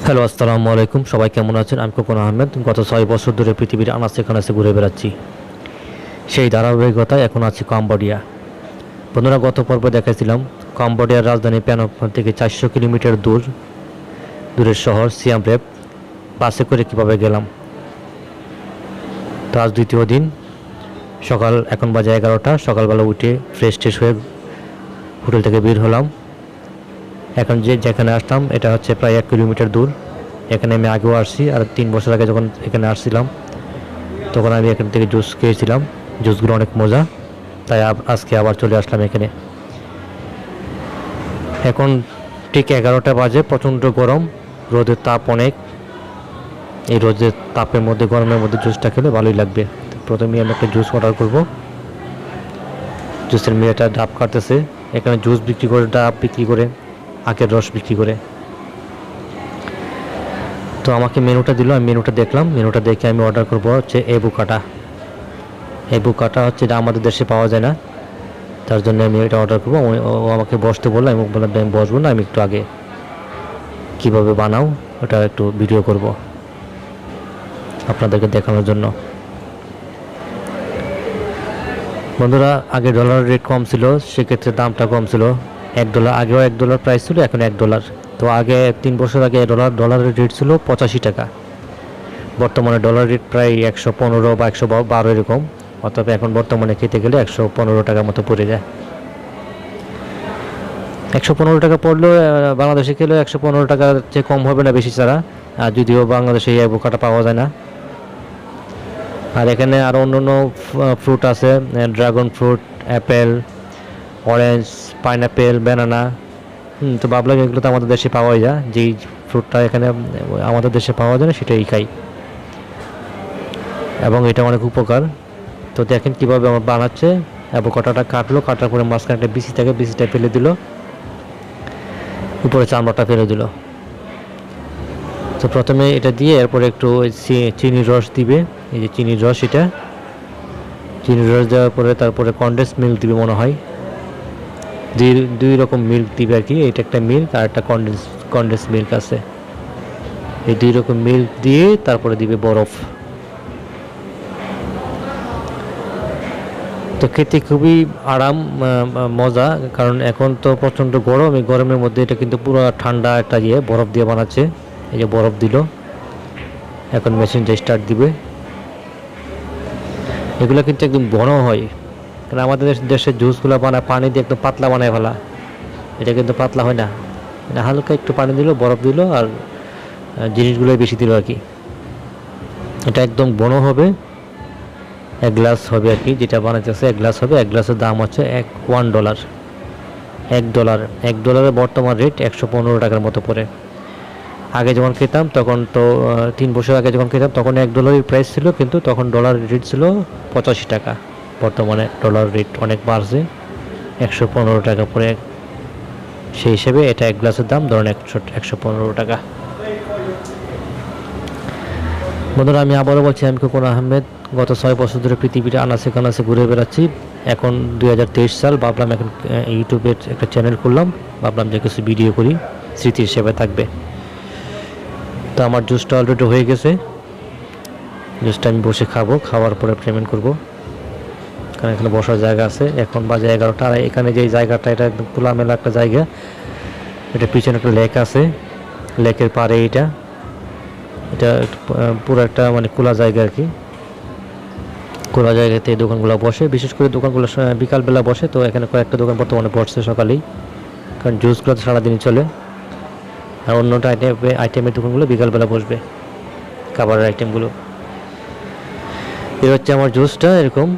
Hello, আসসালামু আলাইকুম। সবাই কেমন আছেন? আমি খোকন আহমেদ। গত ৬ বছর ধরে পৃথিবীর আনাচে কানাচে ঘুরে বেড়াচ্ছি। সেই ধারাবাহিকতায় এখন আছি কম্বোডিয়া। বন্ধুরা, গত পর্বে দেখাইছিলাম কম্বোডিয়ার রাজধানী প্যানফ থেকে ৪০০ কিলোমিটার দূরের শহর সিয়াম রেপ বাসে করে কীভাবে গেলাম। তো আজ দ্বিতীয় দিন, সকাল এখন বাজে ১১টা। সকালবেলা উঠে ফ্রেশ ট্রেশ হয়ে হোটেল থেকে বের হলাম। এখন যেখানে আসলাম এটা হচ্ছে প্রায় ১ কিলোমিটার দূর। এখানে আমি আগেও আসছি, আর ৩ বছর আগে যখন এখানে আসছিলাম তখন আমি এখান থেকে জুস খেয়েছিলাম। জুসগুলো অনেক মজা, তাই আজকে আবার চলে আসলাম এখানে। এখন ঠিক ১১টা বাজে, প্রচণ্ড গরম, রোদের তাপ অনেক। এই রোদের তাপের মধ্যে, গরমের মধ্যে জুসটা খেলে ভালোই লাগবে। প্রথমে আমি একটা জুস অর্ডার করব। জুসের মেয়েটা ডাব কাটতেছে। এখানে জুস বিক্রি করে, ডাব বিক্রি করে, আখের রস বিক্রি করে। তো আমাকে মেনুটা দিল, আমি মেনুটা দেখলাম। মেনুটা দেখে আমি অর্ডার করবো হচ্ছে এবুকাটা। এবুকাটা হচ্ছে এটা আমাদের দেশে পাওয়া যায় না, তার জন্য আমি এটা অর্ডার করবো। ও আমাকে বসতে বললো, আমি বললাম আমি বসবো না, আমি একটু আগে কীভাবে বানাও ওটা একটু ভিডিও করব আপনাদেরকে দেখানোর জন্য। বন্ধুরা, আগে ডলারের রেট কম ছিল, সেক্ষেত্রে দামটা কম ছিল। $1, আগেও $1 প্রাইস ছিল, এখন $1। তো আগে ৩ বছর আগে ডলারের রেট ছিল ৮৫ টাকা। বর্তমানে ডলার রেট প্রায় ১১৫ বা ১১২ এরকম। অতএব এখন বর্তমানে খেতে গেলে ১১৫ টাকার মতো পড়ে যায়। ১১৫ টাকা পড়লেও বাংলাদেশে খেলেও ১১৫ টাকার চেয়ে কম হবে না বেশি ছাড়া। আর যদিও বাংলাদেশে এই অ্যাভোকাডো পাওয়া যায় না। আর এখানে আরও অন্য ফ্রুট আছে, dragon fruit, Apple, orange, pineapple, banana. তো ভাবলাম এগুলো তো আমাদের দেশে পাওয়াই যায়, যেই ফ্রুটটা এখানে আমাদের দেশে পাওয়া যায় না সেটাই খাই, এবং এটা অনেক উপকার। তো দেখেন কীভাবে আমার বানাচ্ছে। অ্যাভোকাডোটা কাটলো, কাটার পরে মাঝখানে একটা বিচি থাকে, বিচিটা ফেলে দিল, উপরে চামড়াটা ফেলে দিল। তো প্রথমে এটা দিয়ে এরপরে একটু চিনির রস দিবে। এই যে চিনির রস, এটা চিনির রস দেওয়ার পরে তারপরে কনডেন্স মিল্ক দিবে মনে হয়। দুই রকম মিল্ক দিবে আর কি। এটা একটা মিল্ক আর একটা কনডেন্স মিল্ক আছে। এই ২ রকম মিল্ক দিয়ে তারপরে দিবে বরফ। তো খেতে খুবই আরাম, মজা। কারণ এখন তো প্রচণ্ড গরম, এই গরমের মধ্যে এটা কিন্তু পুরো ঠান্ডা একটা বরফ দিয়ে বানাচ্ছে। এই যে বরফ দিল, এখন মেশিনটা স্টার্ট দিবে। এগুলো কিন্তু একদম ঘন হয়, কারণ আমাদের দেশের জুসগুলো বানায় পানি দিয়ে একদম পাতলা বানায় ফেলা। এটা কিন্তু পাতলা হয় না, মানে হালকা একটু পানি দিল, বরফ দিল, আর জিনিসগুলোই বেশি দিল আর কি। এটা একদম ঘন হবে। ১ গ্লাস হবে আর কি, যেটা বানাইতেছে ১ গ্লাস হবে। ১ গ্লাসের দাম হচ্ছে $1। $1 বর্তমান রেট ১১৫ টাকার মতো পড়ে। আগে যখন খেতাম তখন তো ৩ বছর আগে যখন খেতাম তখন $1 প্রাইস ছিল, কিন্তু তখন ডলার রেট ছিল ৮৫ টাকা। বর্তমানে ডলার রেট অনেক বাড়ছে, ১১৫ টাকা পড়ে। সেই হিসেবে এটা ১ গ্লাসের দাম ধরেন ১১৫ টাকা। বন্ধুরা, আমি আবারও বলছি, আমি খোকন আহমেদ। গত ৬ বছর ধরে পৃথিবীর আনাচে কানাচে ঘুরে বেড়াচ্ছি। এখন ২০২৩ সাল, ভাবলাম এখন ইউটিউবের একটা চ্যানেল করলাম, ভাবলাম যে কিছু ভিডিও করি, স্মৃতি হিসেবে থাকবে। তো আমার জুসটা অলরেডি হয়ে গেছে। জুসটা আমি বসে খাবো, খাওয়ার পরে পেমেন্ট করব, কারণ এখানে বসার জায়গা আছে। এখন বাজে ১১টা। আর এখানে যে জায়গাটা, এটা একদম খোলামেলা একটা জায়গা। এটা পিছনে একটা লেক আছে, লেকের পাড়ে এটা পুরো একটা মানে খোলা জায়গা আর কি। খোলা জায়গাতে এই দোকানগুলো বসে, বিশেষ করে দোকানগুলো বিকালবেলা বসে। তো এখানে কয়েকটা দোকান বর্তমানে বসছে সকালেই, কারণ জুসগুলো তো সারাদিনই চলে। আর অন্যটা আইটেমের দোকানগুলো বিকালবেলা বসবে, খাবারের আইটেমগুলো। এর হচ্ছে আমার জুসটা এরকম।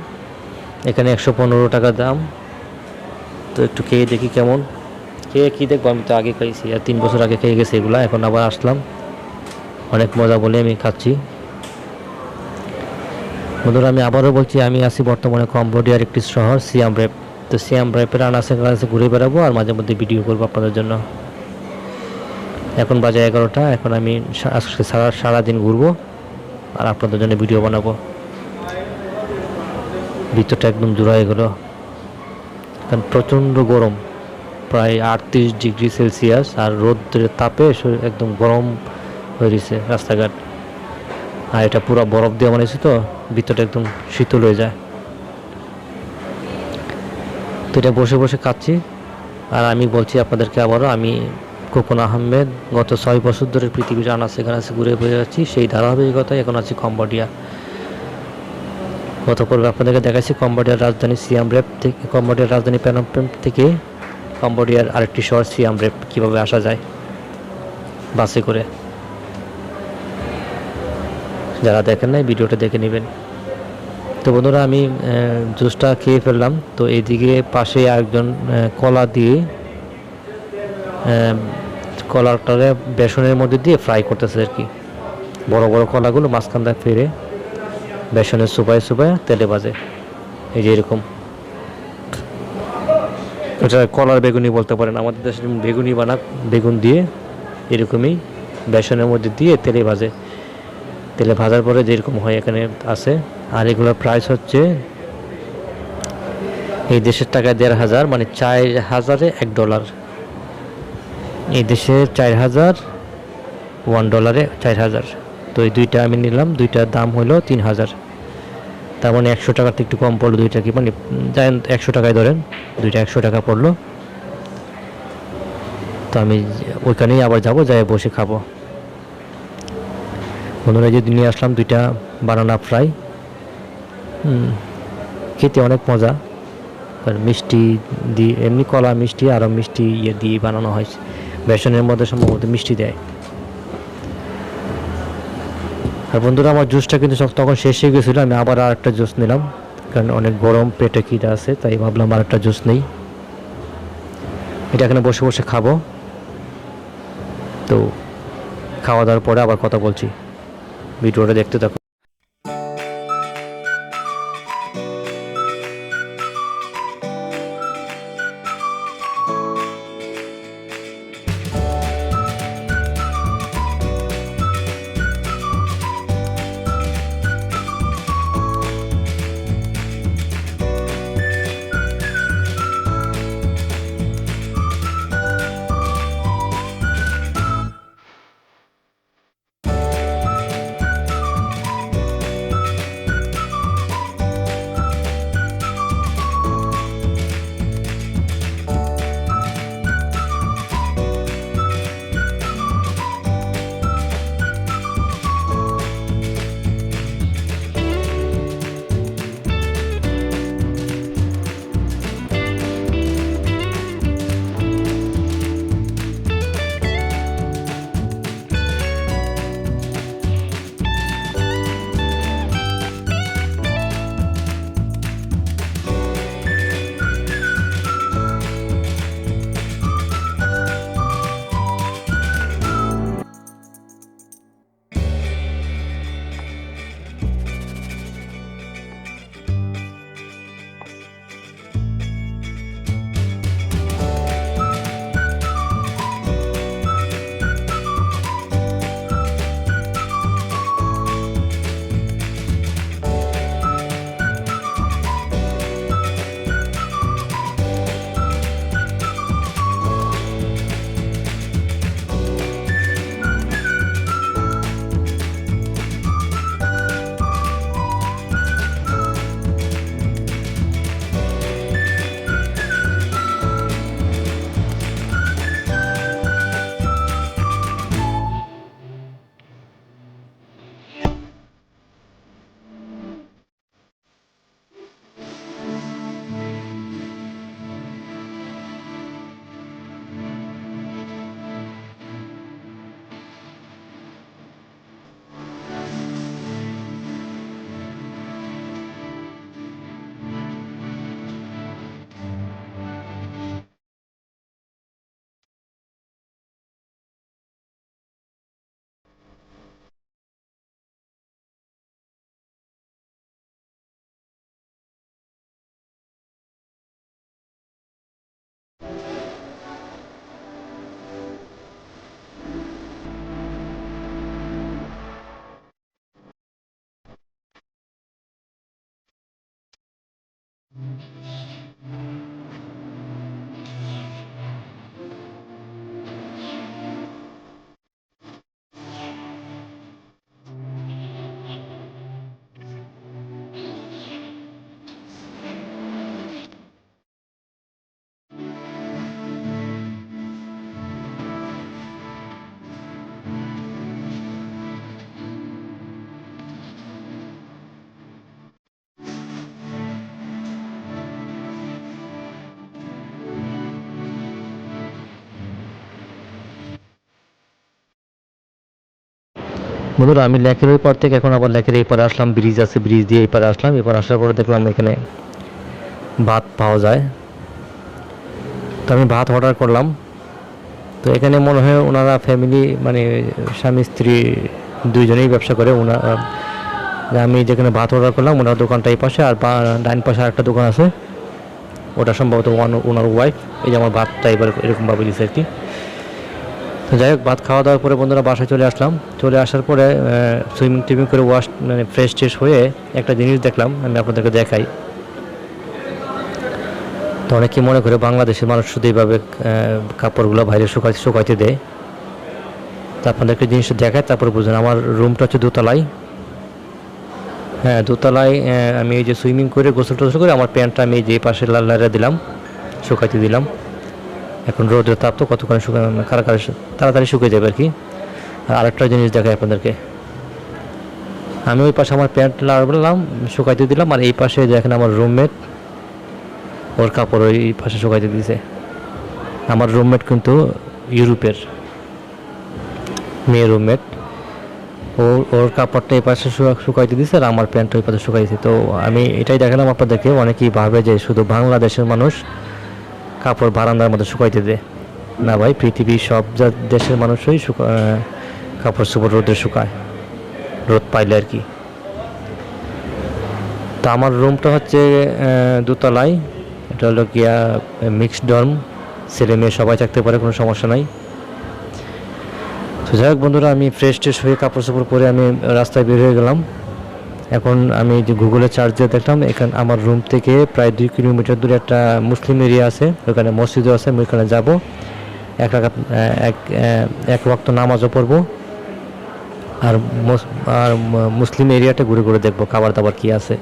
এখানে ১১৫ টাকা দাম। তো একটু খেয়ে দেখি কেমন। খেয়ে কী দেখবো, আমি তো আগে খাইছি, আর ৩ বছর আগে খেয়ে গেছি এগুলো। এখন আবার আসলাম, অনেক মজা বলে আমি খাচ্ছি। বন্ধুরা, আমি আবারও বলছি, আমি আছি বর্তমানে কম্বোডিয়ার একটি শহর সিয়াম রেপ। তো সিয়াম রেপের আনাচে কানাচে ঘুরে বেড়াবো, আর মাঝে মধ্যে ভিডিও করবো আপনাদের জন্য। এখন বাজে ১১টা। এখন আমি আজকে সারাদিন ঘুরবো আর আপনাদের জন্য ভিডিও বানাবো। ভিতরটা একদম জোড়া গেল, কারণ প্রচণ্ড গরম, প্রায় ৩৮ ডিগ্রি সেলসিয়াস। আর রোদ্রের তাপে একদম গরম হয়ে রয়েছে রাস্তাঘাট। আর এটা পুরো বরফ দিয়ে বানিয়েছে, তো ভিতরটা একদম শীতল হয়ে যায়। তো এটা বসে বসে খাচ্ছি। আর আমি বলছি আপনাদেরকে আবারও, আমি খোকন আহমেদ গত 6 বছর ধরে পৃথিবীর আনাচে কানাচে ঘুরে বেড়ে যাচ্ছি। সেই ধারাবাহিকতায় এখন আছি কম্বোডিয়া। গত পর্বে আপনাদেরকে দেখাচ্ছি কম্বোডিয়ার রাজধানী সিয়াম রেপ থেকে, কম্বোডিয়ার রাজধানী প্যানম পেম থেকে কম্বোডিয়ার আরেকটি শহর সিয়াম রেপ কীভাবে আসা যায় বাসে করে। যারা দেখেন নাই ভিডিওটা দেখে নেবেন। তো বন্ধুরা, আমি জুসটা খেয়ে ফেললাম। তো এইদিকে পাশে একজন কলা দিয়ে কলাটারে বেসনের মধ্যে দিয়ে ফ্রাই করতেছে আর কি। বড় বড় কলাগুলো মাঝখানটা ফেরে বেসনের সুপায় সুপায় তেলে ভাজে, এই যে এরকম। এটা কলার বেগুনি বলতে পারেন, আমাদের দেশে বেগুনি বানাক, বেগুন দিয়ে এরকমই বেসনের মধ্যে দিয়ে তেলে ভাজে। তেলে ভাজার পরে যেরকম হয় এখানে আছে। আর এগুলোর প্রাইস হচ্ছে এই দেশের টাকায় 1500, মানে 4000-এ $1। এই দেশে 4000, $1 4000। তো এই দুইটা আমি নিলাম, দুইটার দাম হলো 3000। তার মানে 100 টাকাতে একটু কম পড়লো দুইটা, কি মানে যাই 100 টাকায় ধরেন, দুইটা 100 টাকা পড়লো। তো আমি ওইখানেই আবার যাবো, যাই বসে খাবো। বন্ধুরা, যে নিয়ে আসলাম দুইটা বানানা ফ্রাই, খেতে অনেক মজা। মিষ্টি দিয়ে, এমনি কলা মিষ্টি আরও মিষ্টি ইয়ে দিয়ে বানানো হয়, বেসনের মধ্যে সম্ভবত মিষ্টি দেয়। আর বন্ধুরা, আমার জুসটা কিন্তু তখন শেষ হয়ে গেছিলো। আমি আবার আর একটা জুস নিলাম, কারণ অনেক গরম, পেটে খিদে আছে, তাই ভাবলাম আর একটা জুস নেই। এটা এখানে বসে বসে খাবো। তো খাওয়া দাওয়ার পরে আবার কথা বলছি, ভিডিওটা দেখতে থাকো। বন্ধুরা আমি লেকের ওই পার থেকে এখন আবার লেকের এই পারে আসলাম, ব্রিজ আছে, ব্রিজ দিয়ে এই পারে আসলাম। এবার আসার পরে দেখলাম এখানে ভাত পাওয়া যায়, তো আমি ভাত অর্ডার করলাম। তো এখানে মনে হয় ওনারা ফ্যামিলি মানে স্বামী স্ত্রী দুইজনেই ব্যবসা করে। আমি যেখানে ভাত অর্ডার করলাম ওনার দোকানটা এই পাশে, আর ডাইন পাশে আরেকটা দোকান আছে, ওটা সম্ভবত ওনার ওয়াইফ। এই যে আমার ভাতটা এবার এরকমভাবে দিচ্ছে আর কি। তো যাই হোক, ভাত খাওয়া দাওয়ার পরে বন্ধুরা বাসায় চলে আসলাম। চলে আসার পরে সুইমিং টুইমিং করে মানে ফ্রেশ ট্রেশ হয়ে একটা জিনিস দেখলাম, আমি আপনাদেরকে দেখাই। তো অনেকে মনে করে বাংলাদেশের মানুষ শুধু এইভাবে কাপড়গুলো বাইরে শুকাইতে দেয়। তো আপনাদেরকে জিনিসটা দেখায়, তারপরে বুঝলেন। আমার রুমটা হচ্ছে দোতলায়। হ্যাঁ, দোতলায়। আমি এই যে সুইমিং করে গোসল টোসল করে আমার প্যান্টটা আমি যে পাশে লাইরে দিলাম, শুকাইতে দিলাম। এখন রোদের তাপ তো কতক্ষণে তাড়াতাড়ি শুকিয়ে যাবে আর কি। আরেকটা জিনিস দেখাই আপনাদেরকে। আমি ওই পাশে আমার প্যান্ট লাগালাম, শুকাইতে দিলাম, আর এই পাশে দেখেন আমার রুমমেট ওর কাপড় ওই পাশে শুকাইতে দিয়েছে। আমার রুমমেট কিন্তু ইউরোপের মেয়ে রুমমেট, ওর কাপড়টা এই পাশে শুকাইতে দিয়েছে, আর আমার প্যান্টটা ওই পাশে শুকাইছে। তো আমি এটাই দেখালাম আপনাদেরকে। অনেকেই ভাবে যে শুধু বাংলাদেশের মানুষ কাপড় বারান্দার মধ্যে শুকাইতে দেয়। না ভাই, পৃথিবীর সব দেশের মানুষই কাপড় চোপড় রোদে শুকায়, রোদ পাইলে আর কি। তো আমার রুমটা হচ্ছে দোতলায়। এটা হলো গিয়া মিক্সড ডর্ম, ছেলে মেয়ে সবাই থাকতে পারে, কোনো সমস্যা নাই। তো যাই হোক বন্ধুরা, আমি ফ্রেশ ট্রেশ হয়ে কাপড় চোপড় পরে আমি রাস্তায় বের হয়ে গেলাম। এখন আমি যে গুগলে চার্জ দিয়ে দেখলাম, এখানে আমার রুম থেকে প্রায় 2 কিলোমিটার দূরে একটা মুসলিম এরিয়া আছে, ওখানে মসজিদও আছে। আমি ওখানে যাবো, এক ওয়াক্ত নামাজও পড়বো, আর মুসলিম এরিয়াটা ঘুরে ঘুরে দেখবো, খাবার দাবার কী আছে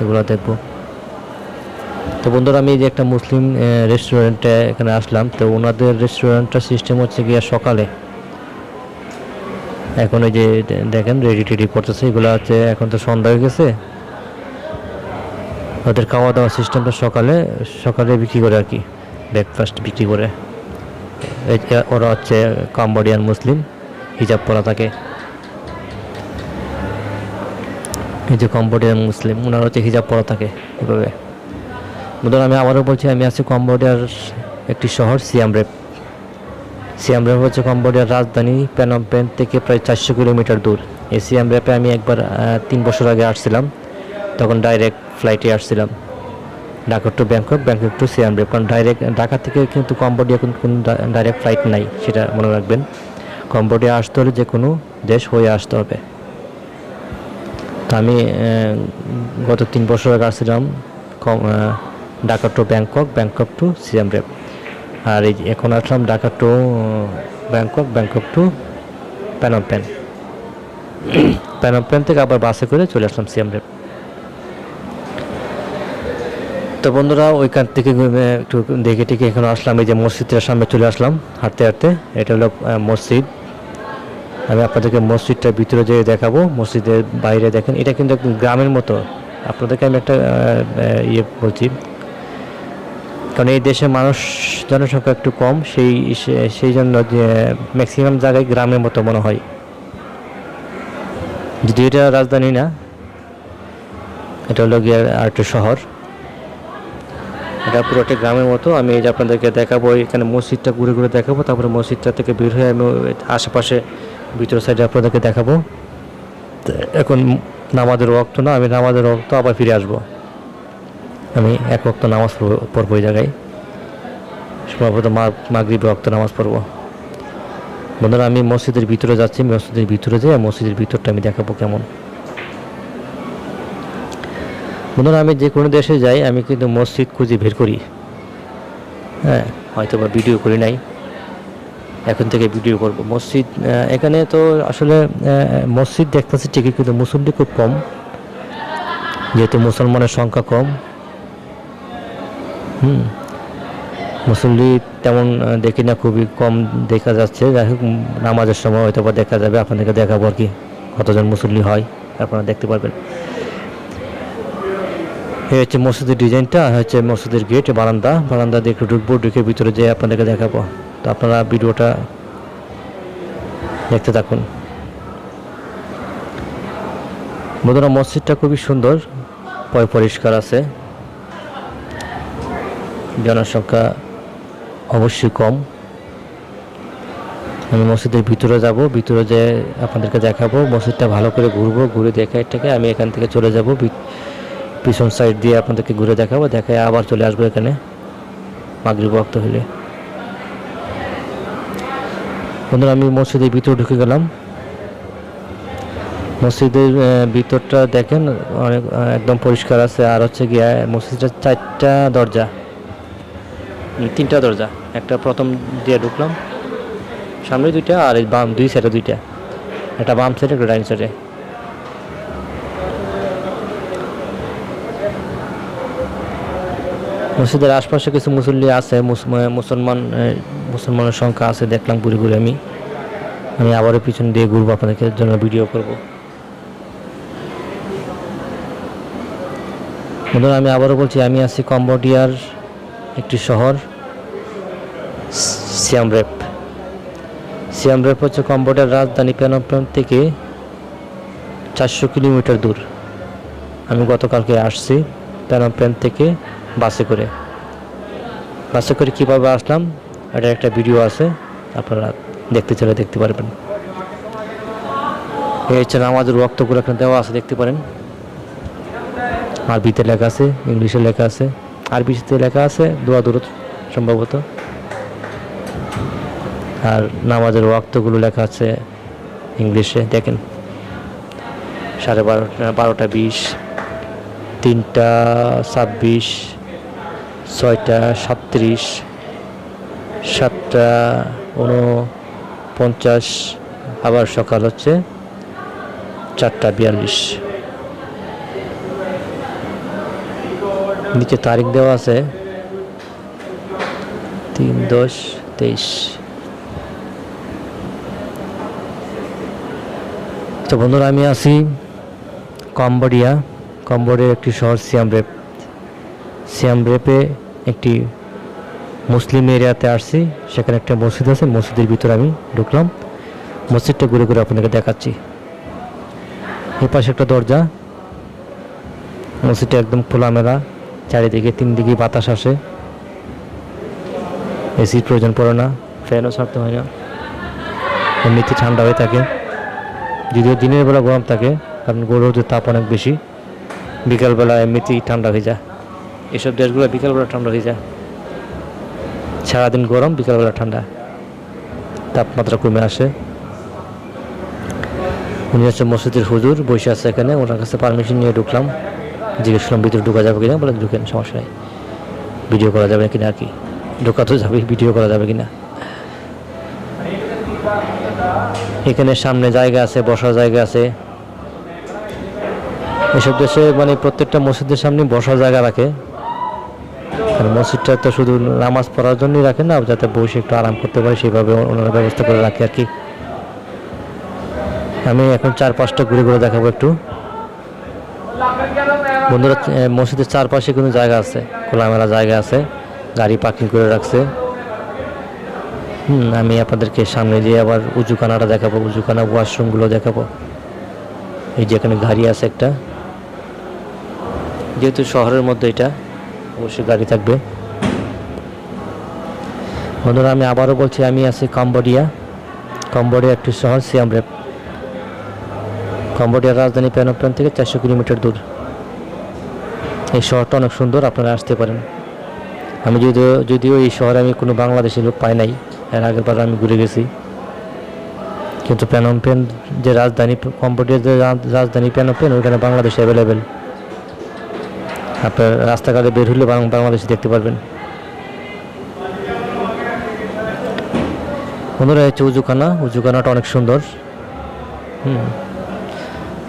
এগুলো দেখবো। তো বন্ধুরা, আমি যে একটা মুসলিম রেস্টুরেন্টে এখানে আসলাম। তো ওনাদের রেস্টুরেন্টটা সিস্টেম হচ্ছে গিয়া সকালে, এখন ওই যে দেখেন রেডি টেডি করতেছে, এগুলো হচ্ছে এখন তো সন্ধ্যা হয়ে গেছে। ওদের খাওয়া দাওয়া সিস্টেমটা সকালে বিক্রি করে আর কি, ব্রেকফাস্ট বিক্রি করে। ওরা হচ্ছে কম্বোডিয়ান মুসলিম, হিজাব পরা থাকে। এই যে কম্বোডিয়ান মুসলিম, ওনারা হচ্ছে হিজাব পরা থাকে এভাবে। ধরুন আমি আবারও বলছি, আমি আছি কম্বোডিয়ার একটি শহর সিয়াম রিপ হচ্ছে কম্বোডিয়ার রাজধানী পেনম পেন থেকে প্রায় 400 কিলোমিটার দূর। এই সিয়াম রিপে আমি একবার 3 বছর আগে আসছিলাম, তখন ডাইরেক্ট ফ্লাইটে আসছিলাম Dhaka to Bangkok, Bangkok to Siem Reap. কারণ ডাইরেক্ট ঢাকা থেকে কিন্তু কম্বোডিয়া কোনো ডাইরেক্ট ফ্লাইট নাই, সেটা মনে রাখবেন। কম্বোডিয়া আসতে হলে যে কোনো দেশ হয়ে আসতে হবে। তো আমি গত 3 বছর আগে আসছিলাম Dhaka to Bangkok, Bangkok to Siem Reap. আর এই এখন আসলাম Dhaka to Bangkok, Bangkok to Phnom Penh. Phnom Penh থেকে আবার বাসে করে চলে আসলাম সিয়াম রিপ। তো বন্ধুরা, ওইখান থেকে একটু দেখে টেকে এখানে আসলাম, এই যে মসজিদের সামনে চলে আসলাম হাঁটতে হাঁটতে। এটা হলো মসজিদ। আমি আপনাদেরকে মসজিদটার ভিতরে যেয়ে দেখাবো। মসজিদের বাইরে দেখেন, এটা কিন্তু একদম গ্রামের মতো। আপনাদেরকে আমি একটা বলছি, কারণ এই দেশে জনসংখ্যা একটু কম, সেই জন্য যে ম্যাক্সিমাম জায়গায় গ্রামের মতো মনে হয়। যদি এটা রাজধানী না, এটা হলো গিয়ে আর একটা শহর। এটা পুরোটা গ্রামের মতো। আমি এই যে আপনাদেরকে দেখাবো, এখানে মসজিদটা ঘুরে ঘুরে দেখাবো, তারপরে মসজিদটা থেকে বের হয়ে আমি আশেপাশে ভিতর সাইডে আপনাদেরকে দেখাবো। এখন নামাজের ওয়াক্ত না, আমি নামাজের ওয়াক্ত আবার ফিরে আসবো। আমি এক ওয়াক্ত নামাজ পড়বো এই জায়গায়, সম্ভবত মাগরিব ওয়াক্ত নামাজ পড়বো। বন্ধুরা, আমি মসজিদের ভিতরে যাচ্ছি, মসজিদের ভিতরে যাই, মসজিদের ভিতরটা আমি দেখাবো কেমন। বন্ধুরা, আমি যে কোনো দেশে যাই, আমি কিন্তু মসজিদ খুঁজে বের করি। হ্যাঁ, হয়তো বা ভিডিও করি নাই, এখন থেকে ভিডিও করব। মসজিদ এখানে তো আসলে মসজিদ দেখতেছি ঠিকই, কিন্তু মুসল্লি খুব কম, যেহেতু মুসলমানের সংখ্যা কম। মুসল্লি তেমন দেখি না, খুবই কম দেখা যাচ্ছে। যাই হোক, নামাজের সময় হয়তো বা দেখা যাবে, আপনাদেরকে দেখাবো আর কি কতজন মুসল্লি হয়, আপনারা দেখতে পারবেন। এই হচ্ছে মসজিদের ডিজাইনটা, হচ্ছে মসজিদের গেট, বারান্দা দিয়ে একটু ঢুকবো, ঢুকে ভিতরে যেয়ে আপনাদেরকে দেখাবো। তো আপনারা ভিডিওটা দেখতে থাকুন। বন্ধুরা মসজিদটা খুবই সুন্দর, পরিষ্কার আছে, জনসংখ্যা অবশ্যই কম। আমি মসজিদের ভিতরে যাব, ভিতরে যেয়ে আপনাদেরকে দেখাবো, মসজিদটা ভালো করে ঘুরবো, ঘুরে দেখে এটাকে আমি এখান থেকে চলে যাব, পিছন সাইড দিয়ে আপনাদেরকে ঘুরে দেখাবো, দেখায় আবার চলে আসবো এখানে মাগরিব ওয়াক্ত হলে। বন্ধুরা আমি মসজিদের ভিতরে ঢুকে গেলাম। মসজিদের ভিতরটা দেখেন অনেক একদম পরিষ্কার আছে। আর হচ্ছে গিয়া মসজিদের 4টা দরজা, 3টা দরজা, একটা প্রথম দিয়ে ঢুকলাম, সামনে 2টা আর বাম 2 সাইডে 2টা, একটা বাম সাইডে একটা ডাইন সাইডে। মসজিদের আশপাশে কিছু মুসল্লি আছে, মুসলমানের সংখ্যা আছে দেখলাম ঘুরে আমি আবারও পিছন দিয়ে ঘুরবো, আপনাদের জন্য ভিডিও করব। বন্ধুরা আমি আবারও বলছি, আমি আছি কম্বোডিয়ার একটি শহর সিয়াম রেপ। সিয়াম রেপ হচ্ছে কম্বোডিয়ার রাজধানী ফেনম পেন থেকে 400 কিলোমিটার দূর। আমি গতকালকে আসছি ফেনম পেন থেকে বাসে করে কীভাবে আসলাম এটা একটা ভিডিও আছে, আপনারা দেখতে চাইলে দেখতে পারবেন। এই হচ্ছে নামাজের ওয়াক্তগুলো এখানে দেওয়া আছে, দেখতে পারেন। আরবিতে লেখা আছে, ইংলিশে লেখা আছে, আরবিতে লেখা আছে দোয়া দরুদ সম্ভবত, আর নামাজের ওয়াক্তগুলো লেখা আছে ইংলিশে। দেখেন 12:30, 20, 3:26, 6:37, 7:49, আবার সকাল হচ্ছে 4:42। নিচে তারিখ দেওয়া আছে 3/10/23। তো বন্ধুরা আমি আছি কম্বোডিয়ার একটি শহর সিয়াম রেপে একটি মুসলিম এরিয়াতে আসছি, সেখানে একটা মসজিদ আছে, মসজিদের ভিতরে আমি ঢুকলাম, মসজিদটা ঘুরে ঘুরে আপনাদেরকে দেখাচ্ছি। এই পাশে একটা দরজা, মসজিদটা একদম খোলামেলা, চারিদিকে 3 দিকে বাতাস আসে, এসির প্রয়োজন পড়ে না, ফ্যানও ছাড়তে হয় না, এমনিতে ঠান্ডা হয়ে থাকে। যদিও দিনের বেলা গরম থাকে, কারণ রোদের তাপ অনেক বেশি, বিকালবেলা এমনিতেই ঠান্ডা হয়ে যায়। এসব দেশগুলো বিকালবেলা ঠান্ডা হয়ে যায়, সারাদিন গরম, বিকালবেলা ঠান্ডা, তাপমাত্রা কমে আসে। উনি হচ্ছে মসজিদের হুজুর, বসে আছে এখানে, ওনার কাছে পারমিশন নিয়ে ঢুকলাম, জিজ্ঞেস করলাম ভিতরে ঢোকা যাবে কিনা, বলে ঢুকেন, সমস্যা নেই, ভিডিও করা যাবে কিনা আর কি, ঢোকা তো যাবে, ভিডিও করা যাবে কিনা। এখানে সামনে জায়গা আছে, বসার জায়গা আছে। এসব দেশে মানে প্রত্যেকটা মসজিদের সামনে বসার জায়গা রাখে, কারণ মসজিদটা তো শুধু নামাজ পড়ার জন্যই রাখে না, যাতে বসে একটু আরাম করতে পারে, সেইভাবে ওনারা ব্যবস্থা করে রাখে আর কি। আমি এখন 4-5টা ঘুরে ঘুরে দেখাবো একটু। বন্ধুরা মসজিদের চারপাশে কোনো জায়গা আছে, খোলামেলা জায়গা আছে, গাড়ি পার্কিং করে রাখছে। আমি আপনাদেরকে সামনে দিয়ে আবার উজুখানাটা দেখাবো, উজুখানা ওয়াশরুমগুলো দেখাবো। এই যে এখানে গাড়ি আছে একটা, যেহেতু শহরের মধ্যে এটা অবশ্যই গাড়ি থাকবে। বন্ধুরা আমি আবারও বলছি, আমি আছি কম্বোডিয়া একটি শহর সিয়াম রেপ। কম্বোডিয়ার রাজধানী ফেনম পেন থেকে 400 কিলোমিটার দূর। এই শহরটা অনেক সুন্দর, আপনারা আসতে পারেন। আমি যদিও এই শহরে আমি কোনো বাংলাদেশি লোক পাই নাই, এর আগের বার আমি ঘুরে গেছি, কিন্তু ফেনম পেন যে রাজধানী, কম্বোডিয়ার যে রাজধানী ফেনম পেন, ওইখানে বাংলাদেশ অ্যাভেলেবেল। আপনার রাস্তাঘাটে বের হলে বাংলাদেশি দেখতে পারবেন। বন্ধুরা হচ্ছে উজুখানাটা অনেক সুন্দর।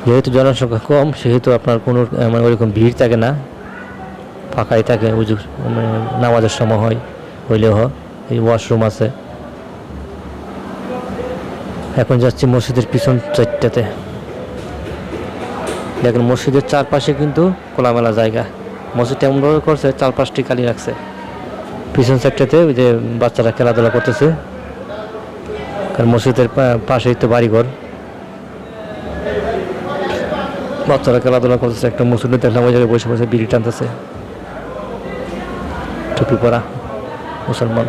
যেহেতু জনসংখ্যা কম, সেহেতু আপনার কোনো মানে ওইরকম ভিড় থাকে না, ফাঁকাই থাকে। মানে নামাজের সময় হইলেও এই ওয়াশরুম আছে। এখন যাচ্ছি মসজিদের পিছন সাইডটাতে। দেখেন মসজিদের চারপাশে কিন্তু খোলামেলা জায়গা, মসজিদটা এমনভাবে করছে, 4-5টি খালি রাখছে। পিছন সাইডটাতে ওই যে বাচ্চারা খেলাধুলা করতেছে, কারণ মসজিদের পাশেই তো বাড়িঘর। বাচ্চারা খেলাধুলা করতেছে, একটা মুসল্লি দেখলাম ওই জায়গায় বসে বসে বিড়ি টানতেছে, টুপি পরা মুসলমান।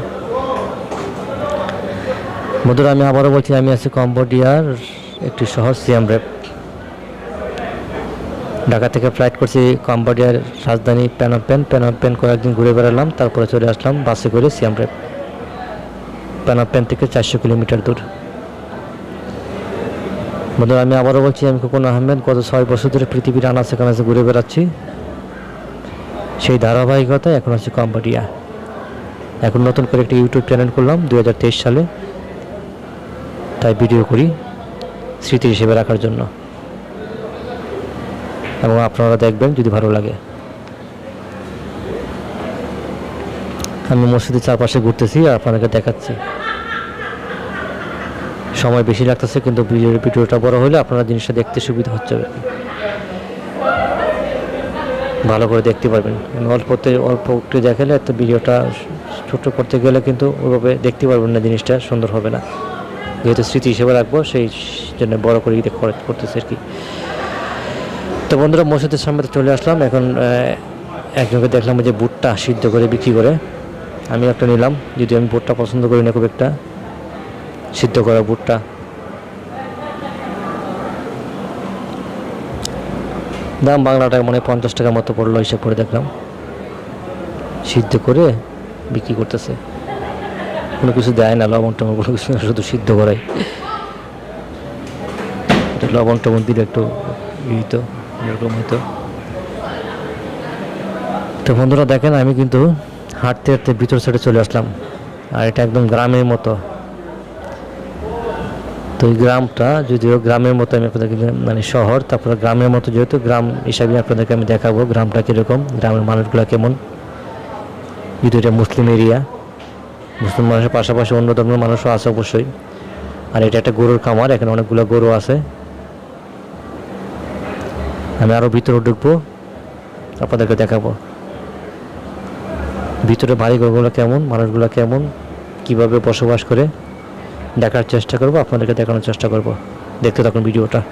বন্ধুরা আমি আবারও বলছি, আমি আছি কম্বোডিয়ার একটি শহর সিয়াম রেপ। ঢাকা থেকে ফ্লাইট করছি কম্বোডিয়ার রাজধানী প্যানোপেন। প্যানোপেন কয়েকদিন ঘুরে বেড়ালাম, তারপরে চলে আসলাম বাসে করে সিয়াম রেপ। প্যানোপেন থেকে 400 কিলোমিটার দূর। বন্ধুরা আমি আবারও বলছি, আমি খোকন আহমেদ গত 6 বছর ধরে পৃথিবীর আনাচে কানাচে ঘুরে বেড়াচ্ছি। সেই ধারাবাহিকতায় এখন আছি কম্বোডিয়া। এখন নতুন করে একটি ইউটিউব চ্যানেল করলাম 2023 সালে, তাই ভিডিও করি স্মৃতি হিসেবে রাখার জন্য, এবং আপনারা দেখবেন যদি ভালো লাগে। আমি মসজিদের চারপাশে ঘুরতেছি আর আপনাদেরকে দেখাচ্ছি। সময় বেশি লাগতেছে, কিন্তু ভিডিওটা বড় হলে আপনারা জিনিসটা দেখতে সুবিধা হচ্ছে, ভালো করে দেখতে পারবেন। অল্প একটু দেখালে এত ভিডিওটা ছোট করতে গেলে কিন্তু ওইভাবে দেখতে পারবেন না, জিনিসটা সুন্দর হবে না। যেহেতু স্মৃতি হিসেবে রাখবো সেই জন্য বড় করে করতেছে আর কি। তো বন্ধুরা মসজিদের সামনে চলে আসলাম। এখন একজনকে দেখলাম যে বুটটা সিদ্ধ করে বিক্রি করে, আমি একটা নিলাম, যদি আমি বুটটা পছন্দ করি না খুব একটা, সিদ্ধ করা বুটটা। দাম বাংলা টাকা মনে হয় 50 টাকার মতো পড়লো, হিসাব করে দেখলাম। সিদ্ধ করে বিক্রি করতেছে, কোনো কিছু দেয় না, লবণ টবণ কোনো কিছু না, শুধু সিদ্ধ করাই। লবণ টবণ দিলে একটু হইতো, এরকম হইতো। তো বন্ধুরা দেখেন, আমি কিন্তু হাঁটতে হাঁটতে ভিতর সাইডে চলে আসলাম, আর এটা একদম গ্রামের মতো। তো এই গ্রামটা যদিও গ্রামের মতো, আমি আপনাদেরকে মানে শহর তারপরে গ্রামের মতো, যেহেতু গ্রাম হিসাবে আপনাদেরকে আমি দেখাবো গ্রামটা কীরকম, গ্রামের মানুষগুলো কেমন। যদি এটা মুসলিম এরিয়া, মুসলিম মানুষের পাশাপাশি অন্য ধর্মের মানুষও আছে অবশ্যই। আর এটা একটা গরুর খামার, এখানে অনেকগুলো গরু আছে। আমি আরও ভিতরে ঢুকবো, আপনাদেরকে দেখাবো ভিতরে বাড়িঘরগুলো কেমন, মানুষগুলো কেমন, কিভাবে বসবাস করে দেখার চেষ্টা করব, আপনাদেরকে দেখানোর চেষ্টা করব। দেখতে থাকুন ভিডিওটা।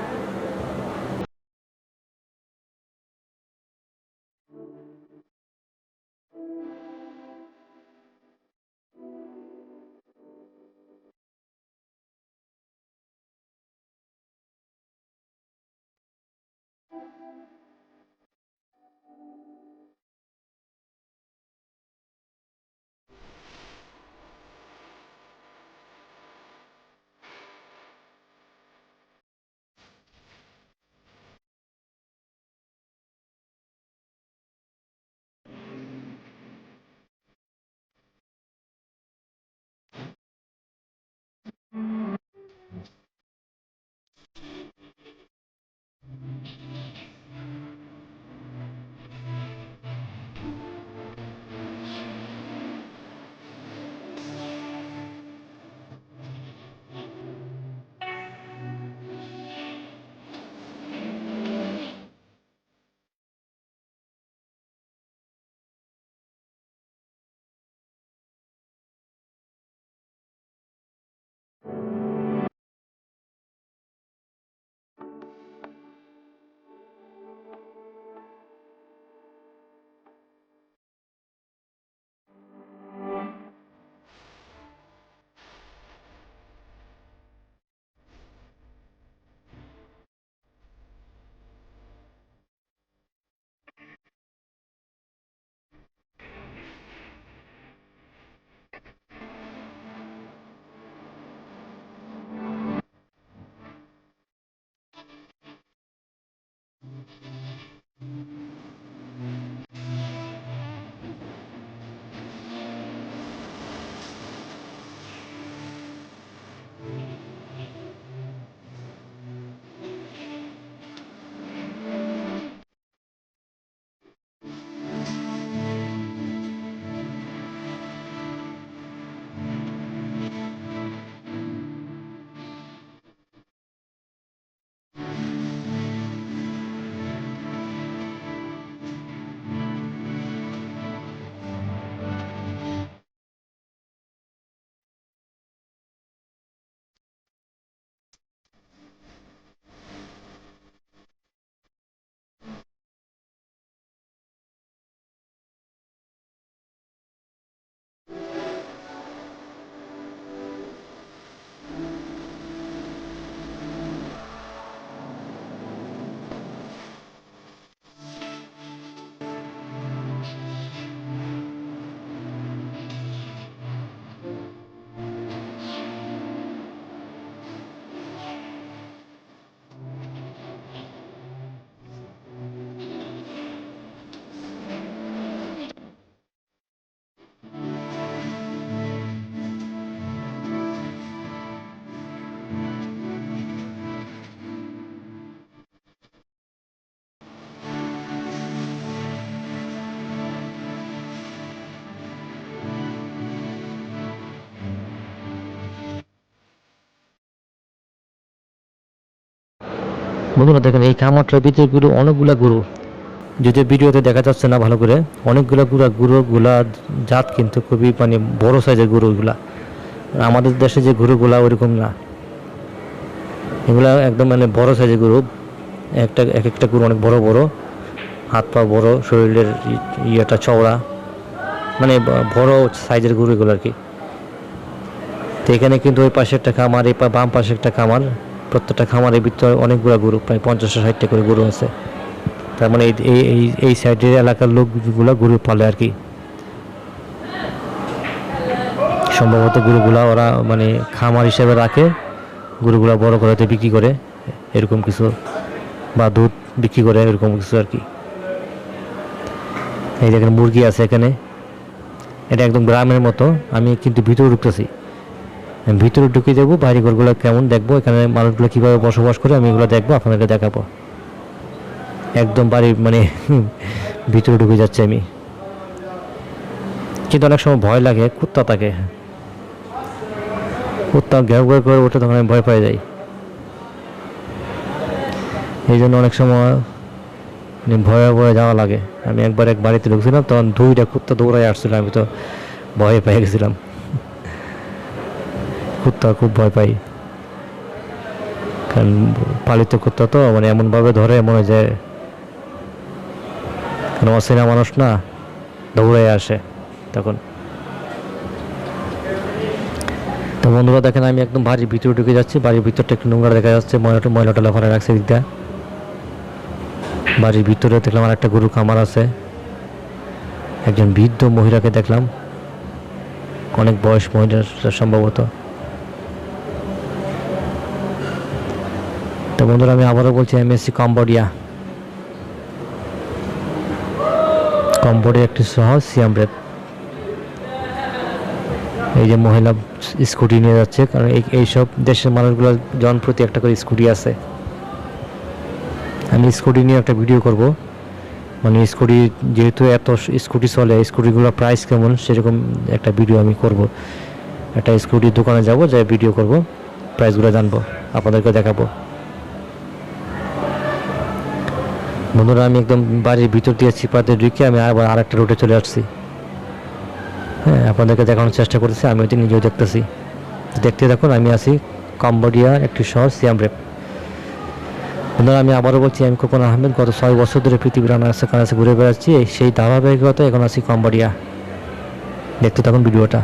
বন্ধুরা দেখেন এই খামারটার ভিতরে গরু অনেকগুলা গরু, যদিও ভিডিওতে দেখা যাচ্ছে না ভালো করে। অনেকগুলা গরুগুলা জাত কিন্তু খুবই মানে বড় সাইজের গরুগুলা। আমাদের দেশে যে গরুগুলা ওইরকম না, এগুলা একদম মানে বড় সাইজের গরু। এক একটা গরু অনেক বড় বড়, হাত পা বড়, শরীরের ইয়েটা চওড়া, মানে বড় সাইজের গরু এগুলো আর কি। তো এখানে কিন্তু ওই পাশে একটা খামার, এই বাম পাশে একটা খামার, প্রত্যেকটা খামারের ভিতরে অনেকগুলো গরু, প্রায় 50-60টা করে গরু আছে। তার মানে এই সাইডের এলাকার লোকগুলো গরু পালে আর কি। সম্ভবত গরুগুলা ওরা মানে খামার হিসেবে রাখে, গরুগুলা বড় করে বিক্রি করে এরকম কিছু, বা দুধ বিক্রি করে এরকম কিছু আর কি। এই দেখেন মুরগি আছে এখানে, এটা একদম গ্রামের মতো। আমি কিন্তু ভিতরে ঢুকতেছি, ভিতরে ঢুকে যাবো, বাইরে ঘরগুলো কেমন দেখবো, এখানে মানুষগুলো কীভাবে বসবাস করে আমি এগুলো দেখবো, আপনাদেরকে দেখাবো। একদম বাড়ি মানে ভিতরে ঢুকে যাচ্ছে আমি, কিন্তু অনেক সময় ভয় লাগে, কুত্তা থাকে, কুত্তা ঘেউ ঘেউ করে ওঠে, তখন আমি ভয় পেয়ে যাই। এই জন্য অনেক সময় ভয়ে ভয়ে যাওয়া লাগে। আমি একবার এক বাড়িতে ঢুকছিলাম, তখন 2টা কুত্তা দৌড়াই আসছিল, আমি তো ভয়ে পেয়ে গেছিলাম। কুত্তা খুব ভয় পাই, কারণ পালিত কুত্তা তো মানে এমনভাবে ধরে মনে যায়, কারণ অচেনা মানুষ না, দৌড়াই আসে তখন। তো বন্ধুরা দেখেন আমি একদম বাড়ির ভিতরে ঢুকে যাচ্ছি, বাড়ির ভিতরটা একটু নোংরা দেখা যাচ্ছে, ময়লা টলা ভরা রাখছে দিকটা। বাড়ির ভিতরে দেখলাম আর একটা গরু খামার আছে, একজন বৃদ্ধ মহিলাকে দেখলাম, অনেক বয়স মহিলা সম্ভবত। তো বন্ধুরা আমি আবারও বলছি, আমি এসেছি কম্বোডিয়া একটি শহর সিয়াম রেপ। এই যে মহিলা স্কুটি নিয়ে যাচ্ছে, কারণ এইসব দেশের মানুষগুলো জনপ্রতি একটা করে স্কুটি আছে। আমি স্কুটি নিয়ে একটা ভিডিও করব, মানে স্কুটি যেহেতু এত স্কুটি চলে, স্কুটিগুলোর প্রাইস কেমন সেরকম একটা ভিডিও আমি করব। একটা স্কুটির দোকানে যাব, যাই ভিডিও করব, প্রাইসগুলো জানবো, আপনাদেরকে দেখাবো। বন্ধুরা আমি একদম বাড়ির ভিতর দিয়ে চিপাতে ঢুকে আমি আবার আরেকটা রুটে চলে আসছি। হ্যাঁ, আপনাদেরকে দেখানোর চেষ্টা করতেছি, আমি ওইটা নিজেও দেখতেছি। দেখতে দেখুন, আমি আছি কম্বোডিয়ার একটি শহর সিয়াম রেপ। বন্ধুরা আমি আবারও বলছি, আমি খোকন আহমেদ, গত 6 বছর ধরে পৃথিবীর কাছে ঘুরে বেড়াচ্ছি, সেই ধারাবাহিকতা এখন আছি কম্বোডিয়া। দেখতে থাকুন ভিডিওটা।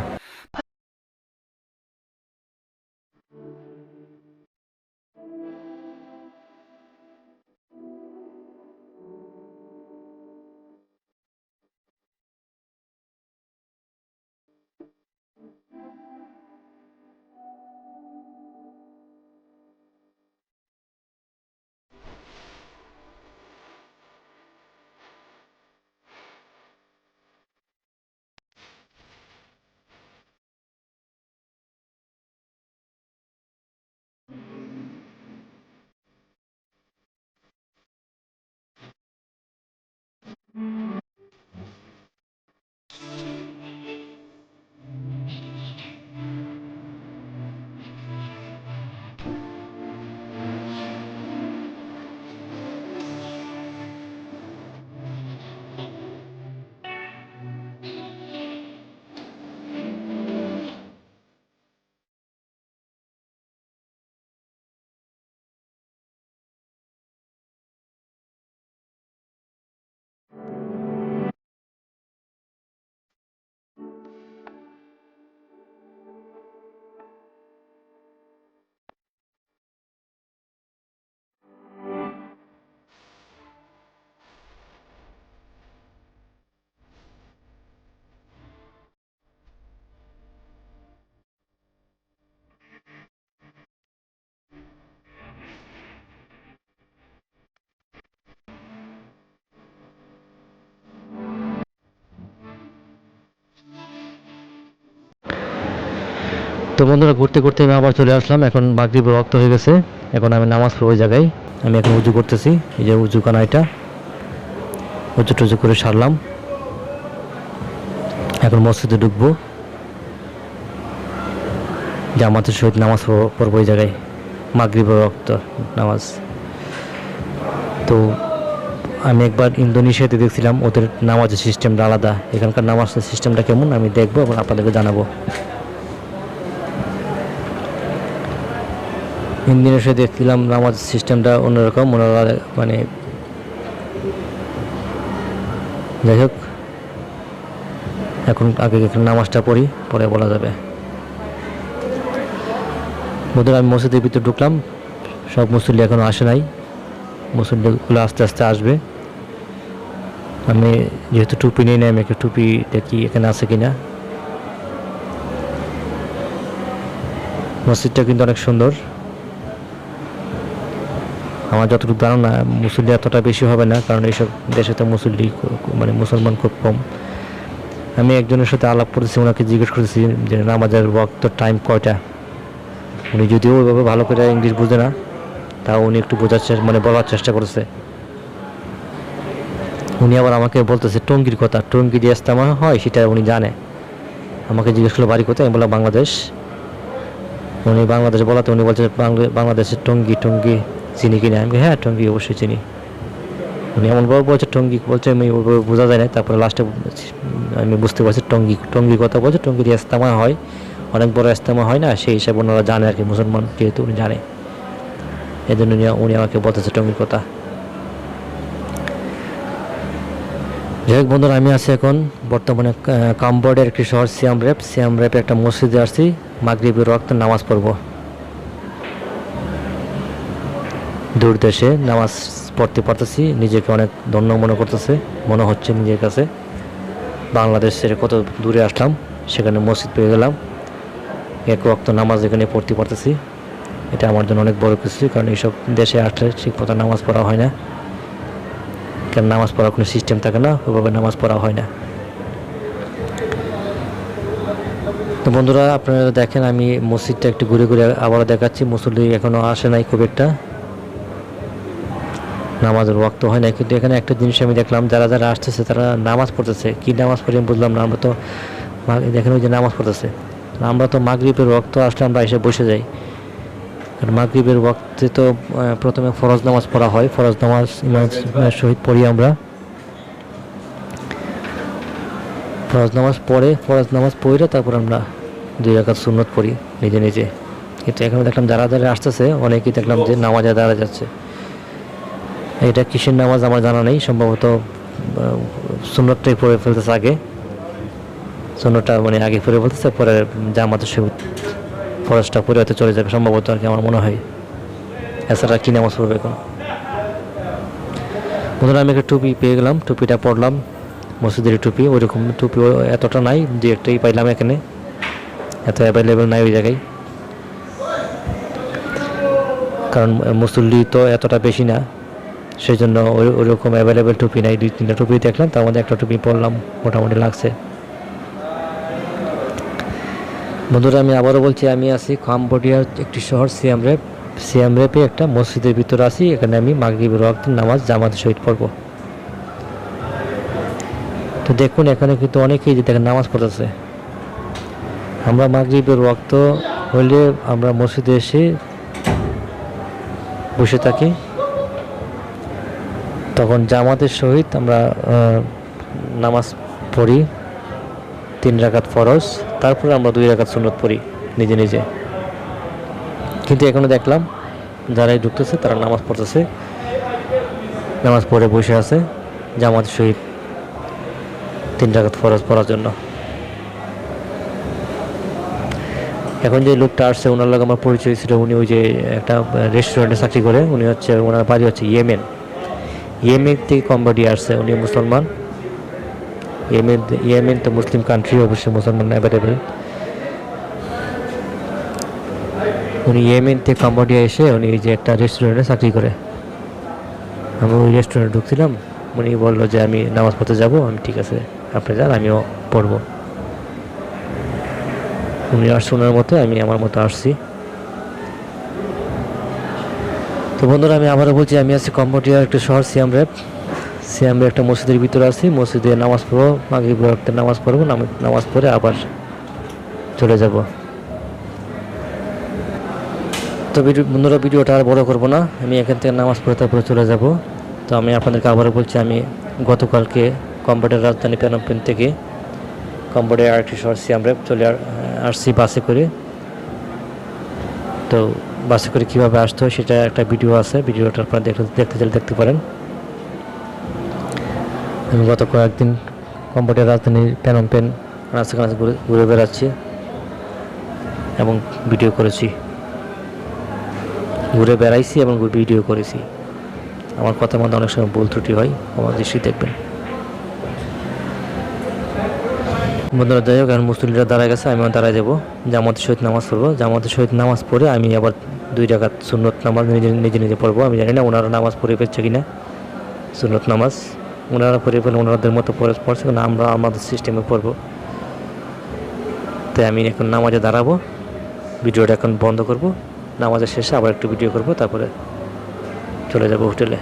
তো বন্ধুরা ঘুরতে ঘুরতে আমি আবার চলে আসলাম, এখন মাগরিবের ওয়াক্ত হয়ে গেছে, এখন আমি নামাজ পড়ব ওই জায়গায়। আমি এখন উজু করতেছি, এই যে উজুখানা, এটা উজু টুজু করে সারলাম, এখন মসজিদে ঢুকবো, জামাতের সহিত নামাজ পড়বো ওই জায়গায়, মাগরিবের ওয়াক্ত নামাজ। তো আমি একবার ইন্দোনেশিয়াতে দেখছিলাম, ওদের নামাজের সিস্টেমটা আলাদা। এখানকার নামাজের সিস্টেমটা কেমন আমি দেখবো এবং আপনাদেরকে জানাবো। ইন্দোনেশিয়া দেখছিলাম নামাজ সিস্টেমটা অন্যরকম, ওনারা মানে যাই হোক, এখন আগে নামাজটা পড়ি, পরে বলা যাবে। বন্ধুরা, আমি মসজিদের ভিতরে ঢুকলাম, সব মুসল্লি এখনও আসে নাই, মুসল্লিগুলো আস্তে আস্তে আসবে। আমি যেহেতু টুপি নিয়ে নেই, আমি একটা টুপি দেখি এখানে আছে কিনা। মসজিদটা কিন্তু অনেক সুন্দর। আমার যতটুকু ধারণা মুসল্লি এতটা বেশি হবে না, কারণ এইসব দেশে তো মুসল্লি মানে মুসলমান খুব কম। আমি একজনের সাথে আলাপ করেছি, ওনাকে জিজ্ঞেস করেছি যে নামাজের ওয়াক্ত টাইম কয়টা। উনি যদিও ওইভাবে ভালো করে ইংলিশ বুঝে না, তাও উনি একটু বোঝার মানে বলার চেষ্টা করেছে। উনি আবার আমাকে বলতেছে টঙ্গির কথা, টঙ্গি যে ইস্তেমা হয় সেটা উনি জানে। আমাকে জিজ্ঞেস করলো বাড়ি কোথায়, আমি বললাম বাংলাদেশ। উনি বাংলাদেশ বলাতে উনি বলছে বাংলাদেশের টঙ্গি চিনি কিনা। আমি হ্যাঁ, টঙ্গি অবশ্যই চিনি। উনি এমনভাবে বলছে টঙ্গি, বলছে আমি ওইভাবে বোঝা যায় না। তারপরে লাস্টে আমি বুঝতে পারছি টঙ্গি কথা বলছে। টঙ্গির ইস্তেমা হয়, অনেক বড় ইস্তেমা হয় না, সেই হিসাবে ওনারা জানে আর কি, মুসলমান যেহেতু উনি জানে, এই জন্য উনি আমাকে বলতেছে টঙ্গির কথা। যাই হোক বন্ধুরা, আমি আছি এখন বর্তমানে কাম্বোডিয়ার একটি শহর সিয়াম রেপে একটা মসজিদে আসছি, মাগরিবের ওয়াক্তে নামাজ পড়ব। দূর দেশে নামাজ পড়তে পারতেছি, নিজেকে অনেক ধন্য মনে হচ্ছে নিজের কাছে। বাংলাদেশ ছেড়ে কত দূরে আসলাম, সেখানে মসজিদ পেয়ে গেলাম, এক ওয়াক্ত নামাজ এখানে পড়তে পারতেছি। এটা আমার জন্য অনেক বড় কিছু, কারণ এইসব দেশে আসলে ঠিক মতো নামাজ পড়া হয় না, কারণ নামাজ পড়ার কোনো সিস্টেম থাকে না, ওইভাবে নামাজ পড়া হয় না। তো বন্ধুরা, আপনারা দেখেন আমি মসজিদটা একটু ঘুরে ঘুরে আবারও দেখাচ্ছি। মুসল্লি এখনও আসে নাই খুব একটা, নামাজের ওয়াক্ত হয় না। কিন্তু এখানে একটা জিনিস আমি দেখলাম, যারা যারা আসতেছে তারা নামাজ পড়তেছে। কি নামাজ পড়ে আমি বুঝলাম না। আমরা তো দেখেন ওই যে নামাজ পড়তেছে, আমরা তো মাগরিবের ওয়াক্ত আসলে আমরা এসে বসে যাই। কারণ মাগরিবের ওয়াক্তে তো প্রথমে ফরজ নামাজ পড়া হয়, ফরজ নামাজ ইমামের সহিত পড়ি আমরা। ফরজ নামাজ পড়ে তারপর আমরা 2 রাকাত সুন্নত পড়ি নিজে নিজে। কিন্তু এখানে দেখলাম যারা যারা আসতেছে অনেকেই দেখলাম যে নামাজে দাঁড়া যাচ্ছে। এটা কিসের নামাজ আমার জানা নেই, সম্ভবত সুন্নতটাই পড়ে ফেলতেছে আগে, সুন্নতটা মানে আগে পড়ে ফেলতেছে, পরে জামাতের সহিত ফরজটা পরে হয়তো চলে যাবে সম্ভবত আর কি, আমার মনে হয়। এছাড়া কি নামাজ পড়বে এখন। বন্ধুরা, আমি একটা টুপি পেয়ে গেলাম, টুপিটা পড়লাম, মসজিদের টুপি। ওইরকম টুপি এতটা নাই, 2-1টাই পাইলাম এখানে, এত অ্যাভেলেবেল নাই ওই জায়গায়, কারণ মুসল্লি তো এতটা বেশি না, সেই জন্য ওইরকম অ্যাভেলেবেল টুপি নাই। 2-3টা টুপি দেখলাম, তার মধ্যে একটা টুপি পরলাম, মোটামুটি লাগছে। বন্ধুরা, আমি আবারও বলছি, আমি আছি কাম্বোডিয়ার একটি শহর সিয়াম রেপে একটা মসজিদের ভিতরে আছি। এখানে আমি মাগরিবের ওয়াক্তের নামাজ জামাতের সহিত পড়ব। তো দেখুন, এখানে কিন্তু অনেকেই যে দেখেন নামাজ পড়তেছে। আমরা মাগরিবের ওয়াক্ত হলে আমরা মসজিদে এসে বসে থাকি, তখন জামাতের সহিত আমরা নামাজ পড়ি, 3 রাকাত ফরজ, তারপরে আমরা 2 রাকাত সুন্নত পড়ি নিজে নিজে। কিন্তু এখনো দেখলাম যারাই ঢুকতেছে তারা নামাজ পড়তেছে, নামাজ পড়ে বসে আছে জামাতের সহিত 3 রাকাত ফরজ পড়ার জন্য। এখন যে লোকটা আসছে ওনার লগে আমার পরিচয় ছিল, উনি ওই যে একটা রেস্টুরেন্টে চাকরি করে, উনি হচ্ছে ওনার বাড়ি হচ্ছে ইয়েমেন থেকে কাম্বোডিয়া আসছে। উনি মুসলমান। ইয়েমেন তো মুসলিম কান্ট্রি, অবশ্যই মুসলমান অ্যাভেলেবেল। উনি ইয়েমেন থেকে কাম্বোডিয়া এসে উনি যে একটা রেস্টুরেন্টে চাকরি করে। আমি ওই রেস্টুরেন্টে ঢুকছিলাম, উনি বললো যে আমি নামাজ পড়তে যাবো। আমি ঠিক আছে আপনি যান, আমিও পড়বো। উনি আসছে ওনার মতো, আমি আমার মতো আসছি। তো বন্ধুরা, আমি আবারও বলছি, আমি আছি কাম্বোডিয়ার একটা শহর সিয়াম রেপ একটা মসজিদের ভিতরে আছি। মসজিদে নামাজ পড়বো, মাগরিবের ওয়াক্তে নামাজ পড়বো, নামাজ পড়ে আবার চলে যাব। তো বন্ধুরা, ভিডিওটা আর বড় করবো না, আমি এখান থেকে নামাজ পড়ে তারপরে চলে যাব। তো আমি আপনাদেরকে আবারও বলছি, আমি গতকালকে কম্বোডিয়ার রাজধানী ফনম পেন থেকে কম্বোডিয়ার আরেকটি শহর সিয়াম রিপ চলে আসছি বাসে করে। তো বাসে করে কীভাবে আসতে হয় সেটা একটা ভিডিও আছে, ভিডিওটা আপনারা দেখতে চাইলে দেখতে পারেন। আমি গত কয়েকদিন কম্বোডিয়ার রাজধানী ফনম পেন রাস্তাঘাট ঘুরে বেড়াচ্ছি এবং ভিডিও করেছি, ঘুরে বেড়াইছি এবং ভিডিও করেছি। আমার কথার মধ্যে অনেক সময় ভুল ত্রুটি হয়, আমার দৃষ্টি দেখবেন। বন্ধুরা যাই হোক, এখন মুসল্লিরা দাঁড়ায় গেছে, আমিও দাঁড়ায় যাবো, জামাতের সহিত নামাজ পড়বো। জামাতের সহিত নামাজ পড়ে আমি আবার 2 রাকাত সুন্নত নামাজ নিজে পড়বো। আমি জানি না ওনারা নামাজ পড়ে ফেলছে কিনা, সুন্নত নামাজ ওনারা পড়ে ফেলে ওনাদের মতো পড়ছে, কিন্তু আমরা আমাদের সিস্টেমে পড়বো। তাই আমি এখন নামাজে দাঁড়াবো, ভিডিওটা এখন বন্ধ করব, নামাজের শেষে আবার একটু ভিডিও করব, তারপরে চলে যাব হোটেলে।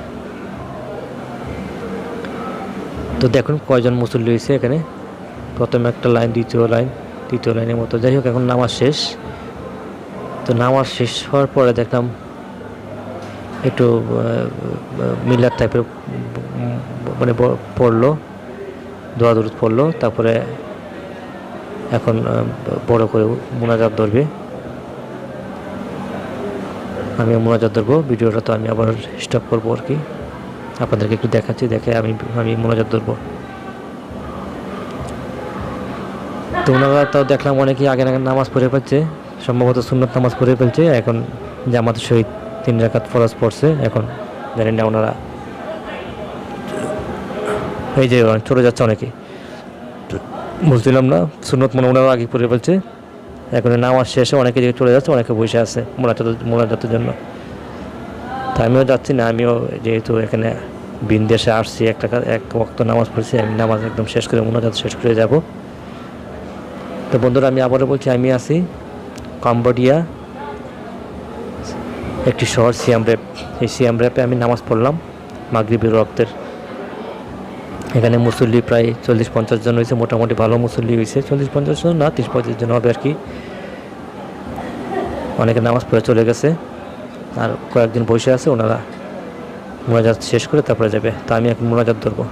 তো দেখুন কয়জন মুসল্লি হয়েছে এখানে, প্রথমে একটা লাইন, দ্বিতীয় লাইন, তৃতীয় লাইনের মতো। যাই হোক, এখন নামাজ শেষ। তো নামাজ শেষ হওয়ার পরে দেখলাম একটু মিলাদ টাইপের মানে পড়লো, দোয়া দরুদ পড়লো। তারপরে এখন বড় করে মোনাজাত ধরবে, আমি মোনাজাত ধরবো। ভিডিওটা তো আমি আবার স্টপ করবো আর কি, আপনাদেরকে একটু দেখাচ্ছি, দেখে আমি মোনাজাত ধরবো। তো ওনারা তো দেখলাম অনেকেই আগে নামাজ পড়ে ফেলছে, সম্ভবত সুন্নত নামাজ পড়ে ফেলছে, এখন জামাতের সহিত 3 রাকাত ফরজ পড়ছে। এখন জানেন না ওনারা এই যে চলে যাচ্ছে, অনেকে বুঝছিলাম না সুন্নত মনে ওনারা আগে পড়ে ফেলছে, এখন নামাজ শেষে অনেকে চলে যাচ্ছে, অনেকে বসে আছে মোনাজাতের জন্য। তা আমিও যাচ্ছি না, আমিও যেহেতু এখানে বিন্দেশে আসছি, এক ওয়াক্ত নামাজ পড়ছি, আমি নামাজ একদম শেষ করে মোনাজাত শেষ করে যাব। তো বন্ধুরা আমি আবারও বলছি, আমি আছি কম্বোডিয়া একটি শহর সিয়াম রিপ। এই সিয়াম রিপে আমি নামাজ পড়লাম মাগরিবের ওয়াক্তের। এখানে মুসল্লি প্রায় 40-50 জন হয়েছে, মোটামুটি ভালো মুসল্লি হয়েছে। 40-50 জন না, 30-35 জন হবে আর কি। অনেকে নামাজ পড়ে চলে গেছে, আর কয়েকদিন বসে আছে, ওনারা মোনাজাত শেষ করে তারপরে যাবে। তা আমি এখন মোনাজাত ধরবো।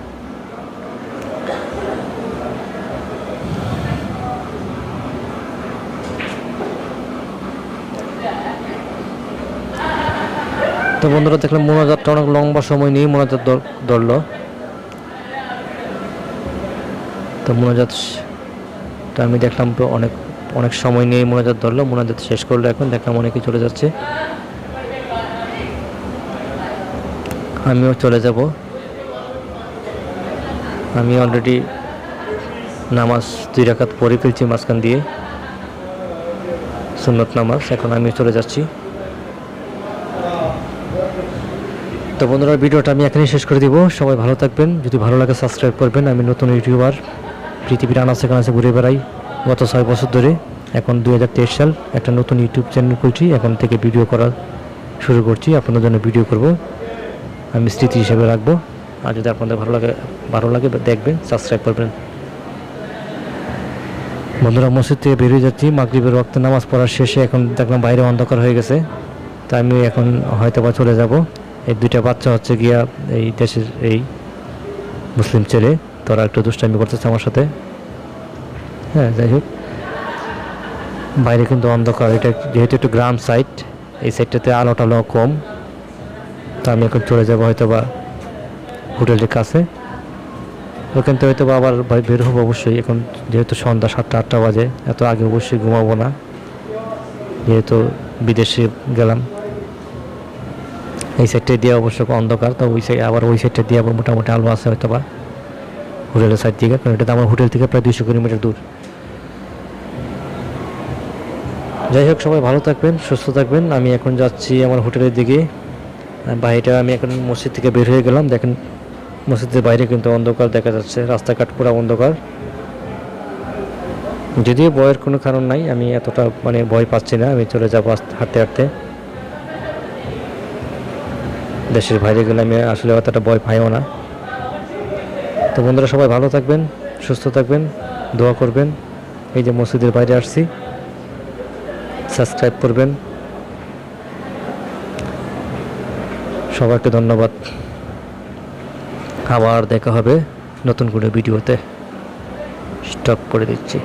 তো বন্ধুরা দেখলাম মোনাজাতটা অনেক লম্বা সময় নিয়ে মোনাজাত ধরলো। তো মোনাজাতটা আমি দেখলাম তো অনেক সময় নিয়ে মোনাজাত ধরলো, মোনাজাত শেষ করলো। এখন দেখলাম অনেকেই চলে যাচ্ছে, আমিও চলে যাব। আমি অলরেডি নামাজ 2 রাকাত পড়ে ফেলছি মাঝখান দিয়ে, সুন্নত নামাজ। এখন আমি চলে যাচ্ছি। তো বন্ধুরা ভিডিওটা আমি এখানেই শেষ করে দিব। সবাই ভালো থাকবেন, যদি ভালো লাগে সাবস্ক্রাইব করবেন। আমি নতুন ইউটিউবার, পৃথিবীর আনাচে কানাচে ঘুরে বেড়াই গত 6 বছর ধরে। এখন 2023 সাল একটা নতুন ইউটিউব চ্যানেল খুলছি, এখন থেকে ভিডিও করা শুরু করছি, আপনাদের জন্য ভিডিও করব, আমি স্মৃতি হিসেবে রাখবো। আর যদি আপনাদের ভালো লাগে দেখবেন, সাবস্ক্রাইব করবেন। বন্ধুরা মসজিদ থেকে বেরিয়ে যাচ্ছি মাগরিবের ওয়াক্তে নামাজ পড়ার শেষে। এখন দেখলাম বাইরে অন্ধকার হয়ে গেছে, তাই আমি এখন হয়তো বা চলে যাব। এই 2টা বাচ্চা হচ্ছে গিয়া এই দেশের এই মুসলিম ছেলে, তারা একটু দুষ্টামি করতেছে আমার সাথে। হ্যাঁ, যাই হোক, বাইরে কিন্তু অন্ধকার। এটা যেহেতু একটু গ্রাম সাইড, এই সাইডটাতে আলো টালো কম। তো আমি এখন চলে যাবো হয়তো বা হোটেলের কাছে, ওখান থেকে হয়তো বা আবার বের হবো অবশ্যই। এখন যেহেতু সন্ধ্যা 7টা-8টা বাজে, এত আগে অবশ্যই ঘুমাবো না, যেহেতু বিদেশে গেলাম। এই সাইডটা দিয়ে অবশ্য অন্ধকার, তো ওই সাইডটা দিয়ে আবার মোটামুটি আলো আছে হয়তো বা হোটেলের সাইড থেকে, কারণ এটা তো আমার হোটেল থেকে প্রায় 200 কিলোমিটার দূর। যাই হোক, সবাই ভালো থাকবেন, সুস্থ থাকবেন। আমি এখন যাচ্ছি আমার হোটেলের দিকে। বাইরেটা আমি এখন মসজিদ থেকে বের হয়ে গেলাম, দেখেন মসজিদের বাইরে কিন্তু অন্ধকার দেখা যাচ্ছে, রাস্তাঘাট পুরো অন্ধকার। যদিও ভয়ের কোনো কারণ নাই, আমি এতটা ভয় পাচ্ছি না, আমি চলে যাবো হাঁটতে হাঁটতে। দেশের বাইরে গেলে আমি আসলে অতটা ভয় পাইও না। তো বন্ধুরা সবাই ভালো থাকবেন, সুস্থ থাকবেন, দোয়া করবেন। এই যে মসজিদের বাইরে আসছি, সাবস্ক্রাইব করবেন। সবাইকে ধন্যবাদ। আবার দেখা হবে নতুন কোনো ভিডিওতে। স্টপ করে দিচ্ছি।